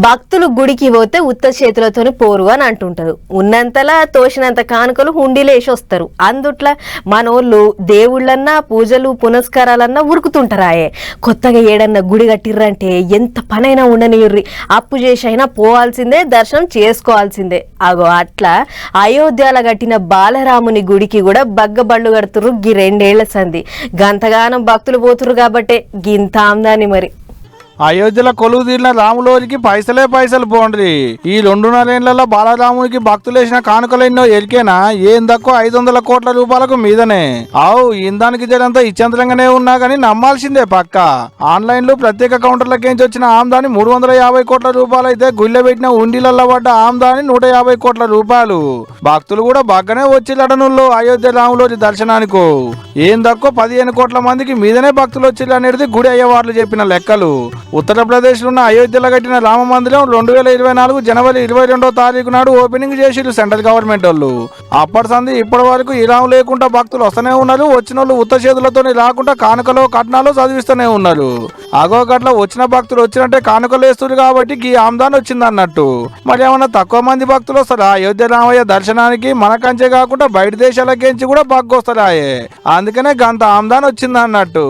భక్తులు గుడికి పోతే ఉత్త చేతులతోని పోరు అని అంటుంటారు. ఉన్నంతలా తోసినంత కానుకలు హుండీలో వేసి వస్తారు. అందుట్లా మనోళ్ళు దేవుళ్ళన్నా పూజలు పునస్కారాలన్నా ఉరుకుతుంటారాయే. కొత్తగా ఏడన్నా గుడి కట్టిర్రంటే ఎంత పనైనా ఉండనియుర్రి, అప్పు చేసి అయినా పోవాల్సిందే, దర్శనం చేసుకోవాల్సిందే. అగో అట్లా అయోధ్యలో కట్టిన బాలరాముని గుడికి కూడా బగ్గబళ్ళు కడుతురు గీ 2 ఏళ్ల సంది. గంతగానం భక్తులు పోతురు కాబట్టే గింత ఆమ్దాని మరి. అయోధ్యలో కొలువు తీరిన రాములోరికి పైసలే పైసలు పోండ్రి. ఈ 2.5 ఏళ్లలో బాలరామునికి భక్తులేసిన కానుకలెన్నో ఎరికేనా? ఏం తక్కువ 500 కోట్ల రూపాయలకు మీదనే. ఆవు ఇందానికి జరంతా ఇచ్చంతరంగానే ఉన్నా గానీ నమ్మాల్సిందే పక్క. ఆన్లైన్ లో ప్రత్యేక కౌంటర్లకేంచి వచ్చిన ఆమ్దాని 350 కోట్ల రూపాయలు అయితే, గుళ్ళె పెట్టిన ఉండిలల్లో పడ్డ ఆమ్దాని 150 కోట్ల రూపాయలు. భక్తులు కూడా బాగానే వచ్చి లడనుల్లో అయోధ్య రాములోరి దర్శనానికో. ఏం తక్కువ 15 కోట్ల మందికి మీదనే భక్తులు వచ్చి అనేది గుడి అయ్యవార్లు చెప్పిన లెక్కలు. ఉత్తరప్రదేశ్ లో ఉన్న అయోధ్యలో కట్టిన రామ మందిరం 2024 జనవరి 22వ తారీఖు నాడు ఓపెనింగ్ చేసిరు సెంట్రల్ గవర్నమెంట్ వాళ్ళు. అప్పటి సంది ఇప్పటి వరకు ఇరాం లేకుండా భక్తులు వస్తూనే ఉన్నారు. వచ్చిన వాళ్ళు ఉత్త చేతులతో రాకుండా కానుకలో కట్నాలు చదివిస్తూనే ఉన్నారు. అగో గట్ల వచ్చిన భక్తులు వచ్చినట్టే కానుకలు వేస్తున్నారు కాబట్టి ఈ ఆమ్దాన్ వచ్చింది అన్నట్టు. మరి ఏమన్నా తక్కువ మంది భక్తులు వస్తారా అయోధ్య రామయ్య దర్శనానికి? మనకంచే కాకుండా బయట దేశాలకేంచి కూడా బగ్గొస్తారాయే. అందుకనే గంత ఆమ్దాన్ వచ్చింది అన్నట్టు.